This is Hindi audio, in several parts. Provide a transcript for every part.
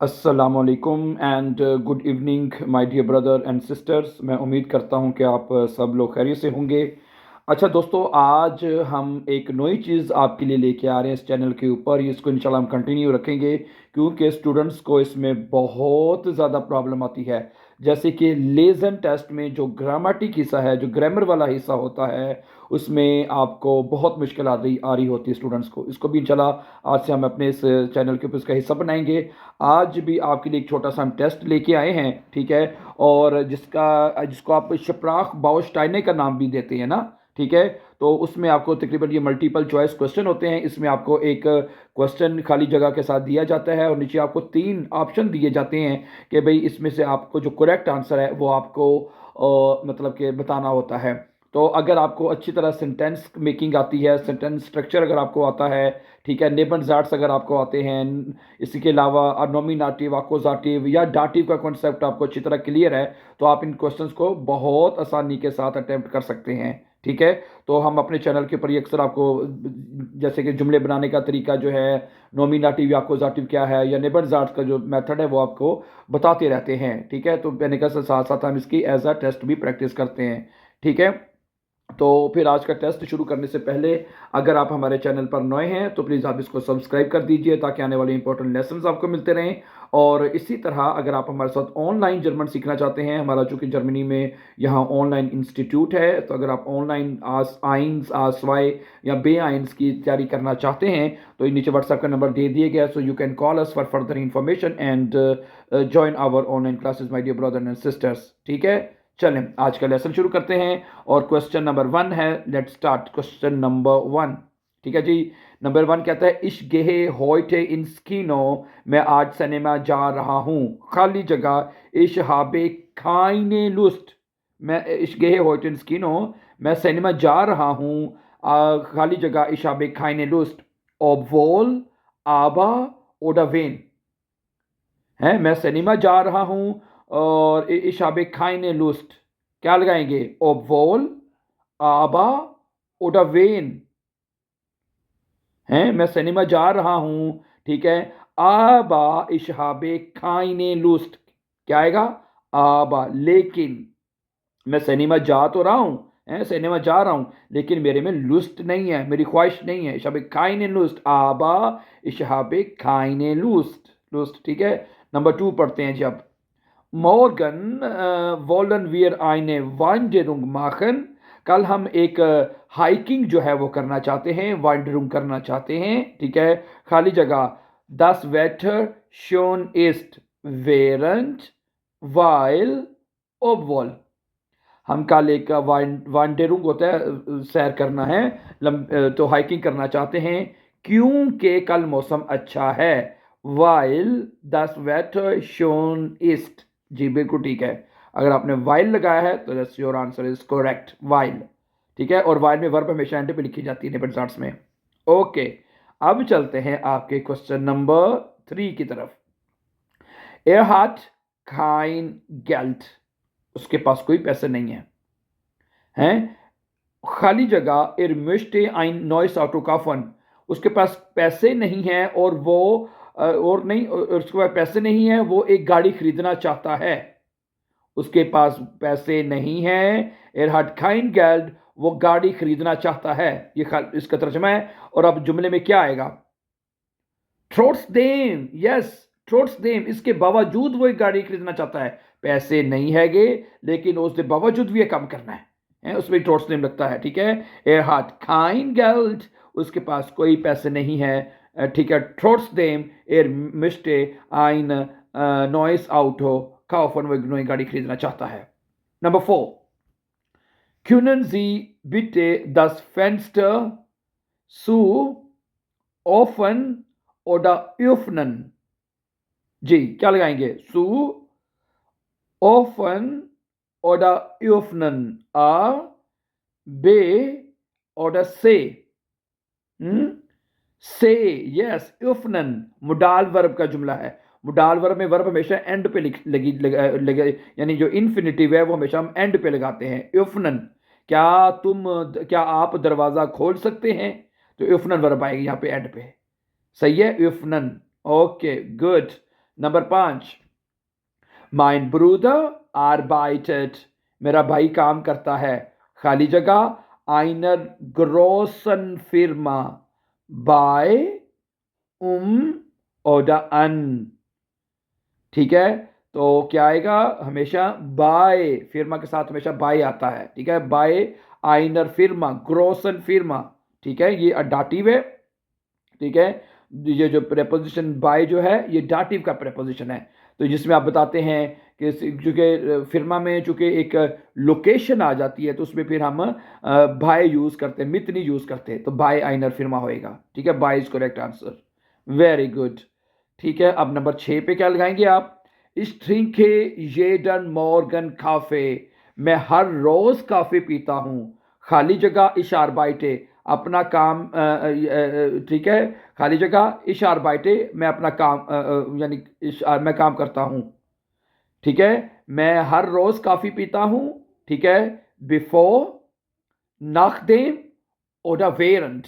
अस्सलामुअलैकुम and good evening my dear brother and sisters. मैं उम्मीद करता हूं कि आप सब लोग खैरियत से होंगे। अच्छा दोस्तों, आज हम एक नई चीज़ आपके लिए लेके आ रहे हैं इस चैनल के ऊपर। इसको इंशाल्लाह हम कंटिन्यू रखेंगे क्योंकि स्टूडेंट्स को इसमें बहुत ज़्यादा प्रॉब्लम आती है। जैसे कि लेसन टेस्ट में जो ग्रामेटिक हिस्सा है, जो ग्रामर वाला हिस्सा होता है, उसमें आपको बहुत मुश्किल आ रही होती है स्टूडेंट्स को। इसको भी इंशाल्लाह आज से हम अपने इस चैनल के ऊपर इसका हिस्सा बनाएंगे। आज भी आपके लिए एक छोटा सा हम टेस्ट लेके आए हैं, ठीक है। और जिसको आप शप्राख बाउस्टाइने का नाम भी देते हैं ना, ठीक है। तो उसमें आपको तकरीबन ये मल्टीपल चॉइस क्वेश्चन होते हैं। इसमें आपको एक क्वेश्चन खाली जगह के साथ दिया जाता है और नीचे आपको 3 ऑप्शन दिए जाते हैं कि भाई इसमें से आपको जो करेक्ट आंसर है वो आपको मतलब कि बताना होता है। तो अगर आपको अच्छी तरह सेंटेंस मेकिंग आती है, सेंटेंस स्ट्रक्चर अगर आपको आता है, ठीक है, नेबनजार्ड्स अगर आपको आते हैं, इसके अलावा नॉमिनेटिव, अक्यूजेटिव या डाटिव का कॉन्सेप्ट आपको अच्छी तरह क्लियर है, तो आप इन क्वेश्चंस को बहुत आसानी के साथ अटेम्प्ट कर सकते हैं, ठीक है। तो हम अपने चैनल के ऊपर ये अक्सर आपको जैसे कि जुमले बनाने का तरीका जो है, नॉमिनेटिव या अक्यूजेटिव क्या है, या नेबनजार्ड्स का जो मेथड है वो आपको बताते रहते हैं, ठीक है। तो मैंने कहा साथ साथ हम इसकी एज अ टेस्ट भी प्रैक्टिस करते हैं, ठीक है। तो फिर आज का टेस्ट शुरू करने से पहले अगर आप हमारे चैनल पर नए हैं तो प्लीज़ आप इसको सब्सक्राइब कर दीजिए ताकि आने वाले इंपॉर्टेंट लेसन्स आपको मिलते रहें। और इसी तरह अगर आप हमारे साथ ऑनलाइन जर्मन सीखना चाहते हैं, हमारा चूँकि जर्मनी में यहाँ ऑनलाइन इंस्टीट्यूट है, तो अगर आप ऑनलाइन आस आइंस आसवाई या बे आइंस की तैयारी करना चाहते हैं तो नीचे व्हाट्सएप का नंबर दे दिया गया, so you can call us for further information and join our online classes my dear brother and sisters, ठीक है। चलें आज का लेसन शुरू करते हैं और क्वेश्चन नंबर 1 है। लेट्स स्टार्ट क्वेश्चन नंबर 1, ठीक है जी। नंबर 1 कहता है इश गेहे होइटे इन स्कीनो, मैं आज सिनेमा जा रहा हूँ। खाली जगह इश हाबे खाइने लुस्ट, मैं इश गेहे होइटे इन स्कीनो, मैं सिनेमा जा रहा हूँ। खाली जगह इश हाबे खाइने लुस्ट ऑबवोल आबा ओडावेन, है मैं सिनेमा जा रहा हूँ और इशाबे खाइने लुस्ट, क्या लगाएंगे? ओबवोल आबा ओडावेन, है मैं सिनेमा जा रहा हूँ, ठीक है। आबा इशाबे खाइने लुस्ट, क्या आएगा? आबा, लेकिन मैं सिनेमा जा तो रहा हूँ, है सिनेमा जा रहा हूँ, लेकिन मेरे में लुस्ट नहीं है, मेरी ख्वाहिश नहीं है। इशाबे खाइने लुस्ट आबा इशाबे खाइने लुस्ट, लुस्ट, ठीक है। नंबर 2 पढ़ते हैं जब Morgen wollen wir eine Wanderung machen। कल हम एक हाइकिंग जो है वो करना चाहते हैं, वांडरिंग करना चाहते हैं, ठीक है। खाली जगह Das Wetter schön ist während weil obwohl, हम कल एक वांडरिंग होता है, सैर करना है, तो हाइकिंग करना चाहते हैं क्योंकि कल मौसम अच्छा है। While das Wetter schön ist, जी बिल्कुल ठीक है। अगर आपने वाइल लगाया है तो that's your answer is correct, while, ठीक है। और वाइल में वर्ब हमेशा एंड पे लिखी जाती है नेबनजार्ड्स में। ओके, अब चलते हैं आपके क्वेश्चन नंबर 3 की तरफ। Er hat kein Geld, उसके पास कोई पैसे नहीं है, हैं। खाली जगह er möchte ein neues Auto kaufen, उसके पास पैसे नहीं है और वो और नहीं, उसके पास पैसे नहीं है, वो एक गाड़ी खरीदना चाहता है। उसके पास पैसे नहीं है, er hat kein Geld, वो गाड़ी खरीदना चाहता है, ये इसका तर्जुमा है। और अब जुमले में क्या आएगा? ट्रोट्सडेम, यस, ट्रोट्सडेम, इसके बावजूद वो एक गाड़ी खरीदना चाहता है। पैसे नहीं हैगे लेकिन उसके बावजूद भी ये काम करना है, उसमें ट्रोट्सडेम लगता है, ठीक है। er hat kein Geld, उसके पास कोई पैसे नहीं है, ठीक है। ट्रोट्सडेम er möchte ein neues Auto kaufen, वो एक नई गाड़ी खरीदना चाहता है। Number 4, können Sie bitte das Fenster zu offen oder öffnen, जी क्या लगाएंगे? सु offen oder öffnen, a b oder c, से, यस, öffnen मुडाल वर्ब का जुमला है। मुडाल वर्ब में वर्ब हमेशा एंड पे लगे, यानी जो इन्फिनिटिव है वो हमेशा हम एंड पे लगाते हैं। öffnen, क्या आप दरवाजा खोल सकते हैं? तो öffnen वर्ब आएगी यहाँ पे एंड पे, सही है, öffnen। Okay good. Number 5, mein Bruder arbeitet, मेरा भाई काम करता है, खाली जगह, einer großen Firma, bei oder an, ठीक है। तो क्या आएगा, हमेशा बाय, फिर्मा के साथ हमेशा बाय आता है, ठीक है। बाय आइनर फिर्मा, ग्रोसन फिर्मा, ठीक है, ये डाटिव है, ठीक है। ये जो प्रेपोजिशन बाय जो है ये डाटिव का प्रेपोजिशन है, तो जिसमें आप बताते हैं कि चूंकि फिर्मा में चूंकि एक लोकेशन आ जाती है तो उसमें फिर हम बाय यूज करते हैं, मित नहीं यूज करते, तो बाय आइनर फिर्मा होएगा, ठीक है। B is correct answer, very good, ठीक है। अब नंबर 6 पे क्या लगाएंगे आप, Ich trinke jeden Morgen Kaffee, मैं हर रोज काफी पीता हूँ, खाली जगह ich arbeite, अपना काम, ठीक है, खाली जगह ich arbeite, मैं अपना काम, यानी मैं काम करता हूँ, ठीक है। मैं हर रोज काफी पीता हूँ, ठीक है। Before, nachdem oder während,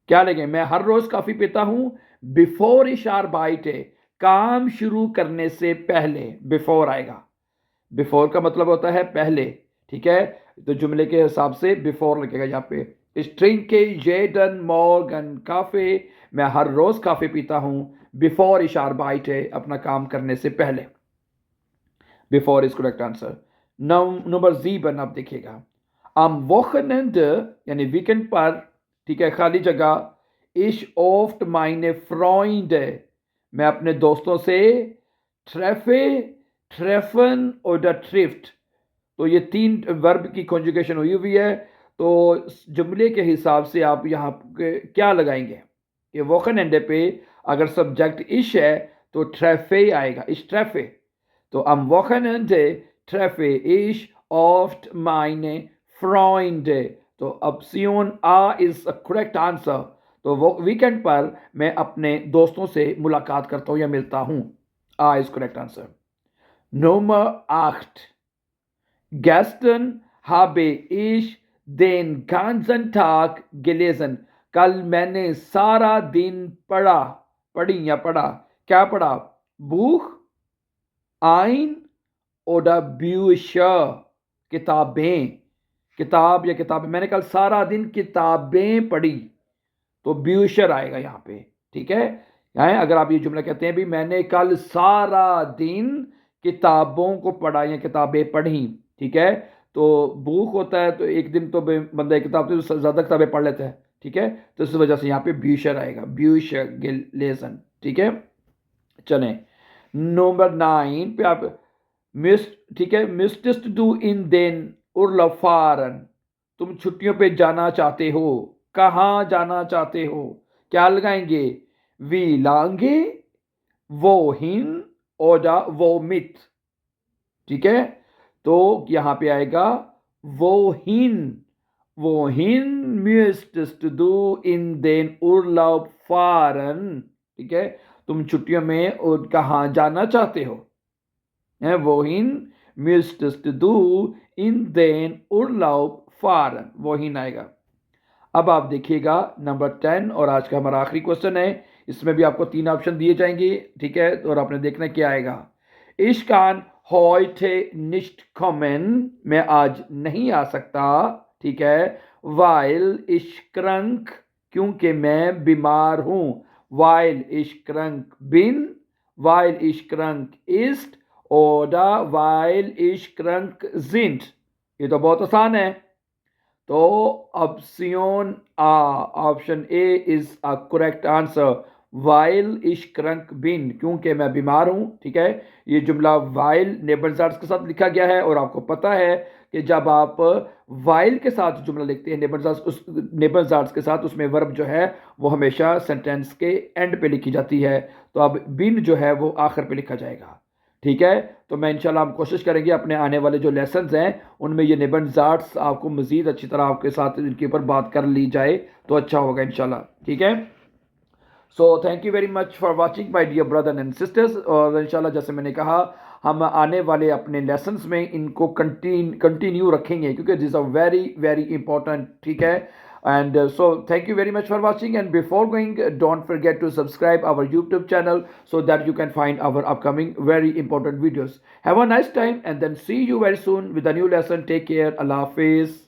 क्या लगे, मैं हर रोज काफी पीता हूं, बिफोर इशार बाइट है, काम शुरू करने से पहले बिफोर आएगा, बिफोर का मतलब होता है पहले, ठीक है। तो जुमले के हिसाब से बिफोर लगेगा यहाँ पे, स्ट्रिंके जेडन मॉर्गन काफे, मैं हर रोज काफी पीता हूं, बिफोर इशार बाइट है, अपना काम करने से पहले, before is correct answer. Number 7 आप देखिएगा, am Wochenende, यानी वीकेंड पर, ठीक है, खाली जगह, ich oft meine Freunde, मैं अपने दोस्तों से, treffe, treffen oder trifft, तो ये 3 वर्ब की कॉन्जुगेशन हुई है, तो जुमले के हिसाब से आप यहाँ क्या लगाएंगे कि वोकनएंडे पे अगर सब्जेक्ट इश है तो ट्रेफे आएगा, इश ट्रेफे, तो am Wochenende treffe ich oft meine Freunde, तो option A is a correct answer, तो वो वीकेंड पर मैं अपने दोस्तों से मुलाकात करता हूं या मिलता हूं, A is correct answer. Number 8, gestern habe ich den ganzen Tag gelesen, कल मैंने सारा दिन पढ़ा, पढ़ी या पढ़ा, क्या पढ़ा, बुख, आइन oder Bücher, किताबें, किताब या किताबें, मैंने कल सारा दिन किताबें पढ़ी, तो ब्यूशर आएगा यहाँ पे, ठीक है। यहाँ अगर आप ये जुमला कहते हैं भी मैंने कल सारा दिन किताबों को पढ़ा या किताबें पढ़ी, ठीक है, तो बुक होता है तो एक दिन तो बंदा एक किताब तो ज़्यादा किताबें पढ़ लेता है, ठीक है, तो इस वजह से यहाँ पे ब्यूशर आएगा, ब्यूशर लेसन, ठीक है। चलें नंबर 9 पे आप मिस, ठीक है, मिस्टेस्ट डू इन देन उर्लफारन, तुम छुट्टियों पे जाना चाहते हो, कहाँ जाना चाहते हो, क्या लगाएंगे, वी लांगे, वो हिन और वो मित, ठीक है। तो यहां पे आएगा वो हिन मिस्टेस्ट डू इन देन उर्लफारन, ठीक है, तुम छुट्टियों में और कहाँ जाना चाहते हो, wohin müsstest du in den Urlaub fahren, wohin आएगा। अब आप देखिएगा नंबर 10 और आज का हमारा आखिरी क्वेश्चन है, इसमें भी आपको 3 ऑप्शन दिए जाएंगे, ठीक है, और आपने देखना क्या आएगा। Ich kann heute nicht kommen, मैं आज नहीं आ सकता, ठीक है, weil ich krank, क्योंकि मैं बीमार हूं, weil ich krank bin, weil ich krank ist oder weil ich krank sind, ये तो बहुत आसान है, तो option A is a correct answer, while इश क्रंक बिन, क्योंकि मैं बीमार हूं, ठीक है। ये जुमला वाइल नेबरजार्ड्स के साथ लिखा गया है और आपको पता है कि जब आप वाइल के साथ जुमला लिखते हैं नेबरजार्ड्स के साथ, उसमें वर्ब जो है वो हमेशा सेंटेंस के एंड पे लिखी जाती है, तो अब बिन जो है वो आखिर पे लिखा जाएगा, ठीक है। तो मैं इंशाल्लाह हम कोशिश करेंगे अपने आने वाले जो लेसन्स हैं उनमें ये निबंजार्ट्स आपको मज़ीद अच्छी तरह आपके साथ इनके ऊपर बात कर ली जाए तो अच्छा होगा इंशाल्लाह, ठीक है। So thank you very much for watching my dear brother and sisters, और इंशाल्लाह जैसे मैंने कहा हम आने वाले अपने लेसन्स में इनको कंटिन्यू रखेंगे क्योंकि this are very very important, ठीक है। And so thank you very much for watching, and before going, don't forget to subscribe our YouTube channel so that you can find our upcoming very important videos. Have a nice time, and then see you very soon with a new lesson. Take care. Allah Hafiz.